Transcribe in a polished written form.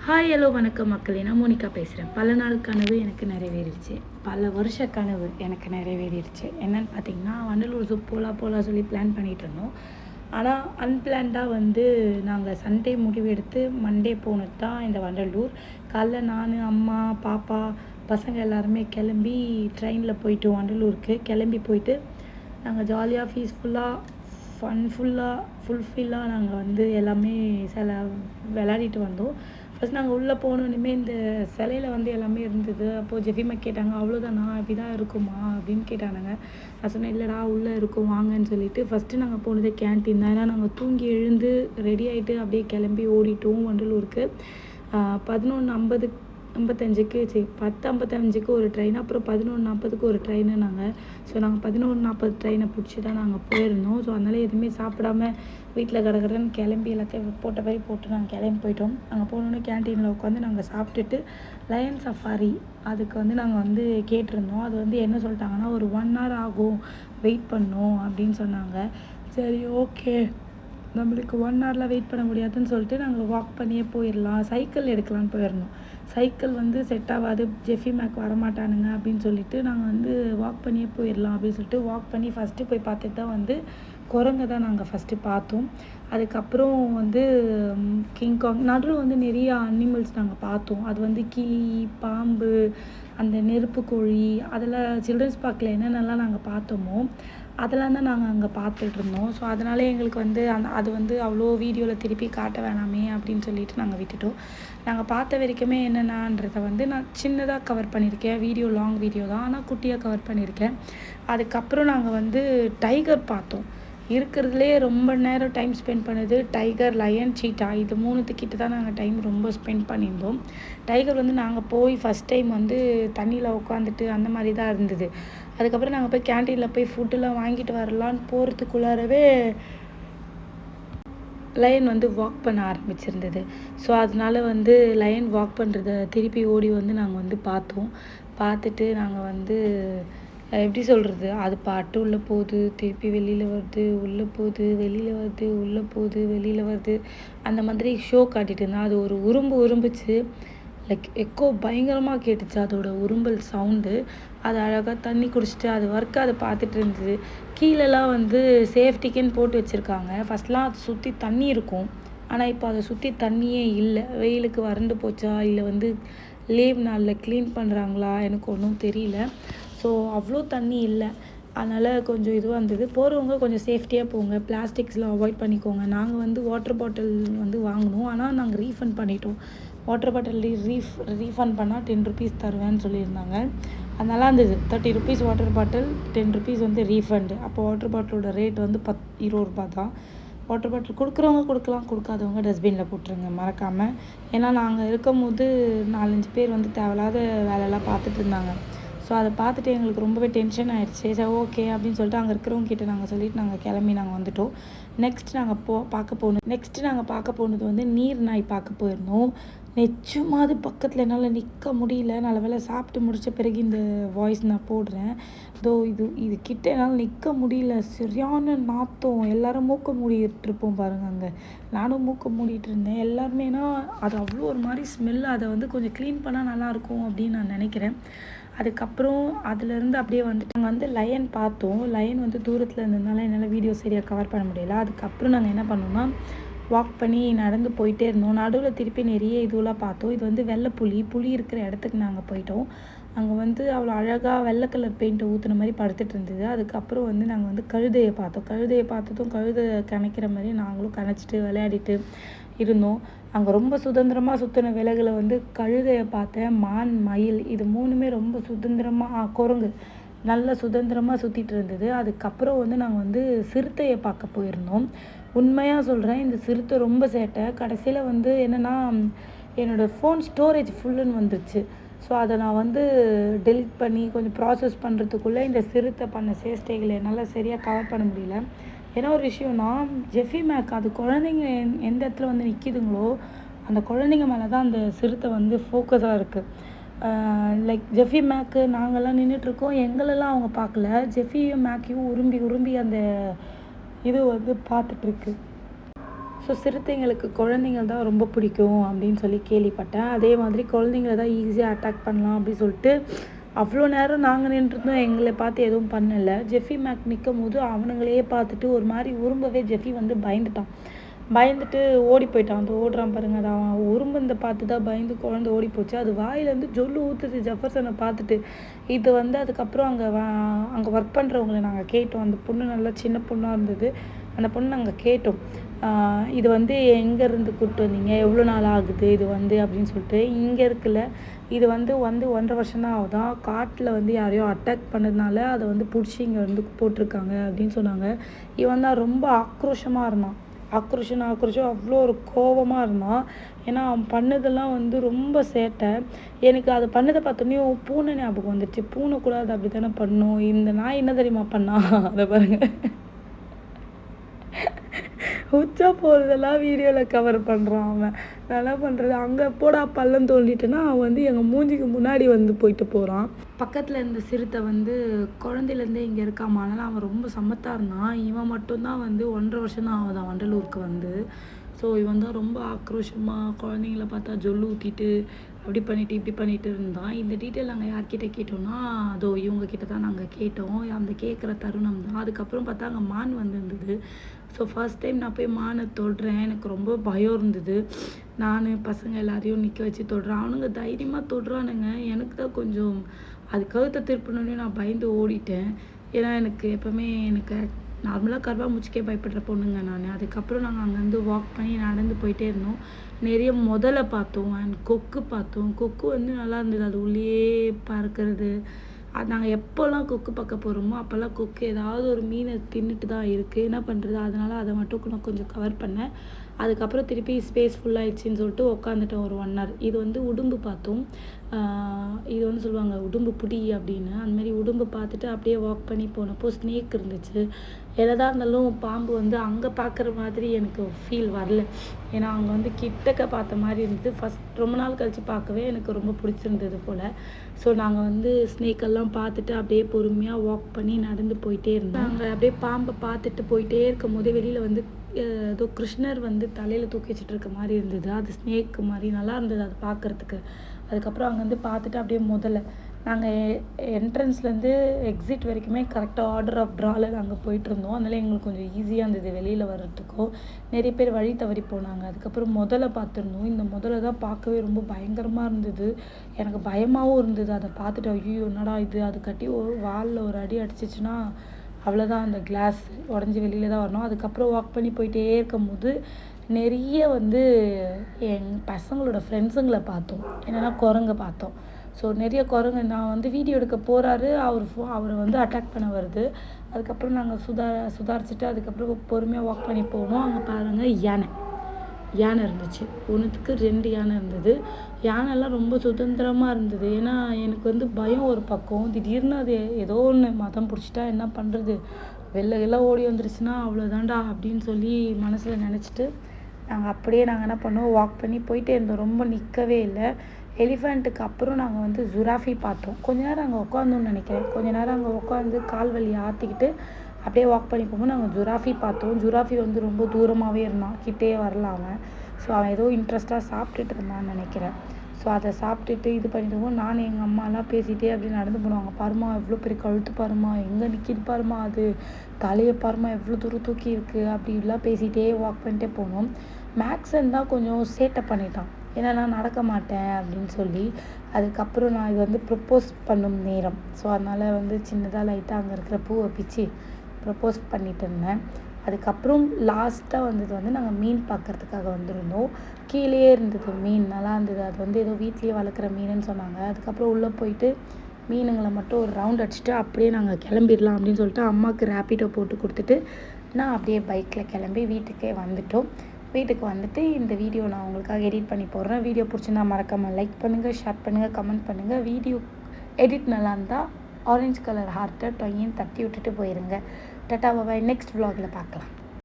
Hi hello வணக்கம் மக்களே, நான் மோனிகா பேசுகிறேன். பல நாள் கனவு எனக்கு நிறைவேறிடுச்சு. பல வருஷ கனவு எனக்கு நிறைவேறிடுச்சு. என்னென்னு பார்த்தீங்கன்னா, வண்டலூர் ஜூ போகலாம் சொல்லி பிளான் பண்ணிகிட்டு இருந்தோம். ஆனால் அன்பிளான்டாக நாங்கள் சண்டே முடிவு எடுத்து மண்டே போனது தான் இந்த வண்டலூர். காலைல நான், அம்மா, பாப்பா, பசங்க எல்லாருமே கிளம்பி ட்ரெயினில் போயிட்டோம் வண்டலூருக்கு. கிளம்பி போயிட்டு நாங்கள் ஜாலியாக ஃபுல்ஃபில்லாக நாங்கள் எல்லாமே விளையாடிட்டு வந்தோம். ஃபஸ்ட் நாங்கள் உள்ளே போனோன்னுமே இந்த சிலையில் எல்லாமே இருந்தது. அப்போது ஜெஃபிமா கேட்டாங்க, அவ்வளோதானா, இப்படி தான் இருக்குமா அப்படின்னு கேட்டானுங்க. நான் சொன்னேன், இல்லைடா உள்ளே இருக்கும் வாங்கன்னு சொல்லிட்டு ஃபஸ்ட்டு நாங்கள் போனது கேன்டீன் தான். ஏன்னா நாங்கள் தூங்கி எழுந்து ரெடி ஆகிட்டு அப்படியே கிளம்பி ஓடிட்டோம் வண்டலூருக்கு. 10:55க்கு ஒரு ட்ரெயின், அப்புறம் 11:40க்கு ஒரு ட்ரெயினு. நாங்கள் 11:40 ட்ரெயினை பிடிச்சி தான் நாங்கள் போயிருந்தோம். ஸோ அதனால் எதுவுமே சாப்பிடாம வீட்டில் கடகடன்னு கிளம்பி எல்லாத்தையும் போட்டு நாங்கள் கிளம்பி போயிட்டோம். அங்கே போனோன்னே கேன்டீனில் உட்காந்து நாங்கள் சாப்பிட்டுட்டு லயன் சஃபாரி அதுக்கு நாங்கள் கேட்டிருந்தோம். அது என்ன சொல்லிட்டாங்கன்னா, ஒரு 1 hour ஆகும், வெயிட் பண்ணோம் அப்படின்னு சொன்னாங்க. சரி, ஓகே, நம்மளுக்கு 1 hourலாம் வெயிட் பண்ண முடியாதுன்னு சொல்லிட்டு நாங்கள் வாக் பண்ணியே போயிடலாம், சைக்கிள் எடுக்கலான்னு போயிருந்தோம். சைக்கிள் செட் ஆகாது, ஜெஃபி மேக் வரமாட்டானுங்க அப்படின்னு சொல்லிட்டு நாங்கள் வாக் பண்ணியே போயிடலாம் அப்படின்னு சொல்லிட்டு வாக் பண்ணி ஃபஸ்ட்டு போய் பார்த்துட்டு தான் குரங்கை தான் நாங்கள் ஃபஸ்ட்டு பார்த்தோம். அதுக்கப்புறம் கிங்காங் நடுவில் நிறைய அனிமல்ஸ் நாங்கள் பார்த்தோம். அது கிளி, பாம்பு, அந்த நெருப்புக்கோழி, அதெல்லாம் சில்ட்ரன்ஸ் பார்க்கில் என்னென்னலாம் நாங்கள் பார்த்தோமோ அதெல்லாம் தான் நாங்கள் அங்கே பார்த்துட்ருந்தோம். ஸோ அதனாலே எங்களுக்கு அது அவ்வளோ வீடியோவில் திருப்பி காட்ட வேணாமே அப்படின்னு சொல்லிட்டு நாங்கள் விட்டுட்டோம். நாங்கள் பார்த்த வரைக்குமே என்னென்னன்றதை நான் சின்னதாக கவர் பண்ணியிருக்கேன். லாங் வீடியோ தான், ஆனால் குட்டியாக கவர் பண்ணியிருக்கேன். அதுக்கப்புறம் நாங்கள் டைகர் பார்த்தோம். இருக்கிறதுலே ரொம்ப நேரம் டைம் ஸ்பெண்ட் பண்ணது டைகர், லயன், சீட்டா, இது 3 தான் நாங்கள் டைம் ரொம்ப ஸ்பெண்ட் பண்ணியிருந்தோம். டைகர் நாங்கள் போய் ஃபஸ்ட் டைம் தண்ணியில் உட்காந்துட்டு அந்த மாதிரி தான் இருந்தது. அதுக்கப்புறம் நாங்கள் போய் கேன்டீனில் போய் ஃபுட்டெல்லாம் வாங்கிட்டு வரலான்னு போகிறதுக்குள்ளாரவே லயன் வாக் பண்ண ஆரம்பிச்சிருந்தது. ஸோ அதனால் லயன் வாக் பண்ணுறத திருப்பி ஓடி நாங்கள் பார்த்தோம். பார்த்துட்டு நாங்கள் எப்படி சொல்கிறது, அது பாட்டு உள்ளே போகுது, திருப்பி வெளியில் வருது, உள்ளே போகுது, வெளியில் வருது, உள்ளே போகுது, வெளியில் வருது, அந்த மாதிரி ஷோ காட்டிகிட்டு இருந்தால் அது ஒரு உரும்புச்சு. லைக் எக்கோ பயங்கரமாக கேட்டுச்சு அதோட உரும்பல் சவுண்டு. அது அழகாக தண்ணி குடிச்சிட்டு அது அதை பார்த்துட்டு இருந்தது. கீழெல்லாம் சேஃப்டிக்குன்னு போட்டு வச்சுருக்காங்க. ஃபஸ்ட்லாம் அது சுற்றி தண்ணி இருக்கும், ஆனால் இப்போ அதை சுற்றி தண்ணியே இல்லை. வெயிலுக்கு வறண்டு போச்சா இல்லை லீவ் நாளில் க்ளீன் பண்ணுறாங்களா எனக்கு ஒன்றும் தெரியல. ஸோ அவ்வளோ தண்ணி இல்லை, அதனால் கொஞ்சம் இதுவாக இருந்தது. போகிறவங்க கொஞ்சம் சேஃப்டியாக போங்க, பிளாஸ்டிக்ஸ்லாம் அவாய்ட் பண்ணிக்கோங்க. நாங்கள் வாட்டர் பாட்டில் வாங்கினோம், ஆனால் நாங்கள் ரீஃபண்ட் பண்ணிட்டோம். வாட்டர் பாட்டில் ரீஃபண்ட் பண்ணால் 10 rupees தருவேன்னு சொல்லியிருந்தாங்க. அது நல்லா இருந்தது. 30 rupees water bottle, 10 rupees refund. அப்போ வாட்டர் பாட்டிலோட ரேட் 20 ரூபா தான். வாட்டர் பாட்டில் கொடுக்குறவங்க கொடுக்கலாம், கொடுக்காதவங்க டஸ்ட்பினில் போட்டுருங்க மறக்காமல். ஏன்னா நாங்கள் இருக்கும்போது 4-5 பேர் தேவையில்லாத வேலையெல்லாம் பார்த்துட்டு இருந்தாங்க. ஸோ அதை பார்த்துட்டு எங்களுக்கு ரொம்பவே டென்ஷன் ஆகிடுச்சு. சரி, ஓகே அப்படின்னு சொல்லிட்டு அங்கே இருக்கிறவங்க கிட்ட நாங்கள் சொல்லிவிட்டு நாங்கள் கிளம்பி வந்துட்டோம். நெக்ஸ்ட் நாங்கள் பார்க்க போனது நீர் நாய் பார்க்க போயிருந்தோம். நிச்சயமாக பக்கத்தில் என்னால் நிற்க முடியல. நல்ல வேளை சாப்பிட்டு முடித்த பிறகு இந்த வாய்ஸ் நான் போடுறேன். இது கிட்ட என்னால் நிற்க முடியல, சரியான நாத்தம். எல்லோரும் மூக்க மூடிட்டுருப்போம் பாருங்கள். அங்கே நானும் மூக்க மூடிட்டு இருந்தேன். எல்லாருமேனா அது அவ்வளோ ஒரு மாதிரி ஸ்மெல். அதை கொஞ்சம் க்ளீன் பண்ணால் நல்லாயிருக்கும் அப்படின்னு நான் நினைக்கிறேன். அதுக்கப்புறம் அதுலேருந்து அப்படியே நாங்கள் லயன் பார்த்தோம். லயன் தூரத்தில் இருந்ததுனால என்னால் வீடியோ சரியாக கவர் பண்ண முடியல. அதுக்கப்புறம் நாங்கள் என்ன பண்ணோம்னா, வாக் பண்ணி நடந்து போயிட்டே இருந்தோம். நடுவில் திருப்பி நிறைய இதுவெல்லாம் பார்த்தோம். இது புலி இருக்கிற இடத்துக்கு நாங்கள் போயிட்டோம். அங்கே அவ்வளோ அழகாக வெள்ளை கலர் பெயிண்ட்டை ஊற்றுன மாதிரி படுத்துட்டு இருந்தது. அதுக்கப்புறம் நாங்கள் கழுதையை பார்த்தோம். கழுதையை பார்த்ததும் கழுதை கணைக்கிற மாதிரி நாங்களும் கணைச்சிட்டு விளையாடிட்டு இருந்தோம். அங்கே ரொம்ப சுதந்திரமாக சுற்றின விலகுல கழுதையை பார்த்தேன், மான், மயில், இது 3மே ரொம்ப சுதந்திரமாக, குரங்கு நல்ல சுதந்திரமாக சுற்றிட்டு இருந்தது. அதுக்கப்புறம் நாங்கள் சிறுத்தையை பார்க்க போயிருந்தோம். உண்மையாக சொல்கிறேன், இந்த சிறுத்தை ரொம்ப சேட்டை. கடைசியில் என்னென்னா, என்னோடய ஃபோன் ஸ்டோரேஜ் ஃபுல்லுன்னு வந்துருச்சு. ஸோ அதை நான் டெலிட் பண்ணி கொஞ்சம் ப்ராசஸ் பண்ணுறதுக்குள்ளே இந்த சிறுத்தை பண்ண சேஷ்டைகளை என்னால் சரியாக கவர் பண்ண முடியல. ஏன்னா ஒரு விஷயம்னா, ஜெஃபி மேக் அது குழந்தைங்க எந்த இடத்துல நிற்கிதுங்களோ அந்த குழந்தைங்க மேலே தான் அந்த சிறுத்தை ஃபோக்கஸாக இருக்குது. லைக் ஜெஃபி மேக்கு நாங்கள்லாம் நின்றுட்டுருக்கோம், எங்களெல்லாம் அவங்க பார்க்கல. ஜெஃபியும் மேக்கையும் உரும்பி அந்த இது பார்த்துட்ருக்கு. ஸோ சிறுத்தைங்களுக்கு குழந்தைங்கள் தான் ரொம்ப பிடிக்கும் அப்படின்னு சொல்லி கேள்விப்பட்டேன். அதே மாதிரி குழந்தைங்கள தான் ஈஸியாக அட்டாக் பண்ணலாம் அப்படின்னு சொல்லிட்டு அவ்வளோ நேரம் நாங்கள் நின்றுருந்தோம். எங்களை பார்த்து எதுவும் பண்ணலை. ஜெஃபி மேக் நிற்கும்போது அவனுங்களையே பார்த்துட்டு ஒரு மாதிரி உரும்பவே ஜெஃபி வந்து பயந்துட்டான். பயந்துட்டு ஓடி போயிட்டான். அந்த ஓடுறான் பாருங்க, அது அவன் உரும்புந்த பார்த்து தான் பயந்து குழந்தை ஓடி போச்சு. அது வாயிலேருந்து ஜொல்லு ஊற்றுது ஜெஃபர்சனை பார்த்துட்டு. இது வந்து அதுக்கப்புறம் அங்கே ஒர்க் பண்ணுறவங்கள நாங்கள் கேட்டோம். அந்த பொண்ணு நல்லா சின்ன பொண்ணாக இருந்தது. அந்த பொண்ணு நாங்கள் கேட்டோம், இது வந்து எங்கேருந்து கூப்பிட்டு வந்தீங்க, எவ்வளோ நாள் ஆகுது இது வந்து அப்படின்னு சொல்லிட்டு. இங்கே இருக்குல்ல, இது வந்து 1.5 வருஷம் தான் ஆகுதான். காட்டில் வந்து யாரையோ அட்டாக் பண்ணதுனால அதை வந்து பிடிச்சி இங்கே வந்து போட்டிருக்காங்க அப்படின்னு சொன்னாங்க. இவன் தான் ரொம்ப ஆக்ரோஷமாக இருந்தான். ஆக்ரோஷம் அவ்வளோ ஒரு கோபமாக இருந்தான். ஏன்னா அவன் பண்ணதெல்லாம் வந்து ரொம்ப சேட்டை. எனக்கு அது பண்ணதை பார்த்தோன்னே பூனை ஞாபகம் வந்துடுச்சு. பூனை கூட அது அப்படி தானே பண்ணும். இந்த நாய் என்ன தெரியுமா பண்ணா, அதை பாருங்க. உச்சா போகிறதெல்லாம் வீடியோவில் கவர் பண்ணுறான் அவன். நல்லா பண்ணுறது அங்கே போடா பள்ளம் தோண்டிட்டுன்னா அவன் வந்து எங்கள் மூஞ்சிக்கு முன்னாடி வந்து போயிட்டு போகிறான். பக்கத்தில் இருந்த சிறுத்தை வந்து குழந்தையிலேருந்தே இங்கே இருக்காமா. அதனால் அவன் ரொம்ப சமத்தாக இருந்தான். இவன் மட்டும்தான் வந்து 1.5 வருஷம் தான் ஆகுதான் வண்டலூருக்கு வந்து. ஸோ இவன் தான் ரொம்ப ஆக்ரோஷமாக குழந்தைங்கள பார்த்தா ஜொல்லு ஊற்றிட்டு அப்படி பண்ணிட்டு இப்படி பண்ணிட்டு இருந்தான். இந்த டீட்டெயில் நாங்கள் யார்கிட்ட கேட்டோம்னா அதோ இவங்கக்கிட்ட தான் நாங்கள் கேட்டோம். அந்த கேட்குற தருணம் தான். அதுக்கப்புறம் பார்த்தா அங்கே மான் வந்துருந்தது. ஸோ ஃபர்ஸ்ட் டைம் நான் போய் மானை தொடுறேன். எனக்கு ரொம்ப பயம் இருந்தது. நான் பசங்க எல்லாரையும் நிற்க வச்சு தொடுறேன். அவனுங்க தைரியமாக தொடுறானுங்க. எனக்கு தான் கொஞ்சம் அது கழுத்தை திருப்பினோடனே நான் பயந்து ஓடிட்டேன். ஏன்னா எனக்கு நார்மலாக கர்வாம்பூச்சிக்கே பயப்படுற பொண்ணுங்க நான். அதுக்கப்புறம் நாங்கள் அங்கேருந்து வாக் பண்ணி நடந்து போயிட்டே இருந்தோம். நிறைய முதலை பார்த்தோம் அண்ட் கொக்கு பார்த்தோம். கொக்கு வந்து நல்லா இருந்தது. அது உள்ளேயே பறக்கிறது. அது நாங்கள் எப்போல்லாம் கொக்கு பார்க்க போகிறோமோ அப்போல்லாம் கொக்கு ஏதாவது ஒரு மீனை தின்னுட்டு தான் இருக்குது. என்ன பண்ணுறது, அதனால் அதை மட்டும் நான் கொஞ்சம் கவர் பண்ணேன். அதுக்கப்புறம் திருப்பி ஸ்பேஸ் ஃபுல்லாகிடுச்சின்னு சொல்லிட்டு உட்காந்துட்டோம் ஒரு 1 hour. இது வந்து உடும்பு பார்த்தோம். இது வந்து சொல்லுவாங்க உடும்பு புடி அப்படின்னு. அந்தமாரி உடும்பு பார்த்துட்டு அப்படியே வாக் பண்ணி போனப்போ ஸ்னேக் இருந்துச்சு. எதாக இருந்தாலும் பாம்பு வந்து அங்கே பார்க்குற மாதிரி எனக்கு ஃபீல் வரல. ஏன்னா அங்கே வந்து கிட்டக்க பார்த்த மாதிரி இருந்தது. ரொம்ப நாள் கழித்து பார்க்கவே எனக்கு ரொம்ப பிடிச்சிருந்தது போல். ஸோ நாங்கள் வந்து ஸ்னேக்கெல்லாம் பார்த்துட்டு அப்படியே பொறுமையாக வாக் பண்ணி நடந்து போயிட்டே இருந்தோம். நாங்கள் அப்படியே பாம்பை பார்த்துட்டு போயிட்டே இருக்கும் போதே வெளியில் வந்து ஏதோ கிருஷ்ணர் வந்து தலையில் தூக்கி வச்சுட்டு இருக்க மாதிரி இருந்தது. அது ஸ்னேக் மாதிரி நல்லா இருந்தது அது பார்க்குறதுக்கு. அதுக்கப்புறம் அங்கே வந்து பார்த்துட்டு அப்படியே நாங்கள் என்ட்ரன்ஸ்லேருந்து எக்ஸிட் வரைக்குமே கரெக்டாக ஆர்டர் ஆஃப் ட்ராவில் நாங்கள் போயிட்டுருந்தோம். அதனால் எங்களுக்கு கொஞ்சம் ஈஸியாக இருந்தது வெளியில் வர்றதுக்கும். நிறைய பேர் வழி தவறி போனாங்க. அதுக்கப்புறம் பார்த்துருந்தோம். இந்த தான் பார்க்கவே ரொம்ப பயங்கரமாக இருந்தது. எனக்கு பயமாகவும் இருந்தது. அதை பார்த்துட்டு ஐயோ என்னடா இது, அது கட்டி ஒரு வாலில் ஒரு அடி அடிச்சிச்சுன்னா அவ்வளோதான், அந்த கிளாஸ் உடஞ்சி வெளியில் தான் வரணும். அதுக்கப்புறம் வாக் பண்ணி போயிட்டே இருக்கும்போது நிறைய வந்து என் பசங்களோட ஃப்ரெண்ட்ஸுங்களை பார்த்தோம். என்னென்னா குரங்கை பார்த்தோம். ஸோ நிறைய குரங்கு நான் வந்து வீடியோ எடுக்க போகிறாரு, அவரை வந்து அட்டாக் பண்ண வருது. அதுக்கப்புறம் நாங்கள் சுதாரிச்சுட்டு அதுக்கப்புறம் பொறுமையாக வாக் பண்ணி போனோம். அங்கே பாருங்கள் யானை இருந்துச்சு. 1க்கு 2 யானை இருந்தது. யானைலாம் ரொம்ப சுதந்திரமாக இருந்தது. ஏன்னா எனக்கு வந்து பயம் ஒரு பக்கம். திடீர்னு அது ஏதோ ஒன்று மதம் பிடிச்சிட்டா என்ன பண்ணுறது, வெளில ஓடி வந்துருச்சுன்னா அவ்வளோதான்டா அப்படின்னு சொல்லி மனசில் நினச்சிட்டு நாங்கள் என்ன பண்ணோம், வாக் பண்ணி போயிட்டே இருந்தோம். ரொம்ப நிற்கவே இல்லை. எலிஃபெண்ட்டுக்கு அப்புறம் நாங்கள் வந்து ஜுராஃபி பார்த்தோம். கொஞ்ச நேரம் அங்கே உட்காந்தோன்னு நினைக்கிறேன். கொஞ்ச நேரம் அங்கே உட்காந்து கால் வலி ஆற்றிக்கிட்டு அப்படியே வாக் பண்ணி போகும்போது நாங்கள் ஜுராஃபி பார்த்தோம். ஜுராஃபி வந்து ரொம்ப தூரமாகவே இருந்தான், கிட்டே வரலாம் அவன். ஸோ அவன் ஏதோ இன்ட்ரெஸ்ட்டாக சாப்பிட்டுட்டு இருந்தான்னு நினைக்கிறேன். ஸோ அதை சாப்பிட்டுட்டு இது பண்ணிட்டு நான் எங்கள் அம்மாலாம் பேசிகிட்டே அப்படி நடந்து போனாங்க. பாருமா எவ்வளோ பெரிய கழுத்து, பாருமா எங்கே நிற்கிது, பாருமா அது தலையை பாருமா எவ்வளோ தூரம் தூக்கி இருக்குது, அப்படிலாம் பேசிகிட்டே வாக் பண்ணிட்டே போனோம். மேக்ஸன் தான் கொஞ்சம் சேட்டை பண்ணிட்டான். ஏன்னா நான் நடக்க மாட்டேன் அப்படின்னு சொல்லி. அதுக்கப்புறம் நான் இது வந்து ப்ரப்போஸ் பண்ணும் நேரம். ஸோ அதனால் வந்து சின்னதாக லைட்டாக அங்கே இருக்கிற பூவை பிச்சு ப்ரப்போஸ் பண்ணிட்டு இருந்தேன். அதுக்கப்புறம் லாஸ்ட்டாக வந்தது வந்து நாங்கள் மீன் பார்க்குறதுக்காக வந்திருந்தோம். கீழே இருந்தது மீன், நல்லா இருந்தது. அது வந்து ஏதோ வீட்லேயே வளர்க்குற மீனுன்னு சொன்னாங்க. அதுக்கப்புறம் உள்ளே போயிட்டு மீனுங்களை மட்டும் ஒரு ரவுண்ட் அடிச்சுட்டு அப்படியே நாங்கள் கிளம்பிடலாம் அப்படின்னு சொல்லிட்டு அம்மாவுக்கு ரேப்பிடோ போட்டு கொடுத்துட்டு நான் அப்படியே பைக்கில் கிளம்பி வீட்டுக்கே வந்துட்டோம். வீட்டுக்கு வந்துட்டு இந்த வீடியோ நான் உங்களுக்காக எடிட் பண்ணி போடுறேன். வீடியோ பிடிச்சிருந்தா மறக்காமல் லைக் பண்ணுங்கள், ஷேர் பண்ணுங்கள், கமெண்ட் பண்ணுங்கள். வீடியோ எடிட் நல்லா இருந்தால் ஆரஞ்சு கலர் ஹார்ட்டை டொய்யின்னு தட்டி விட்டுட்டு போயிருங்க. டாடா பாய். நெக்ஸ்ட் vlogல பார்க்கலாம்.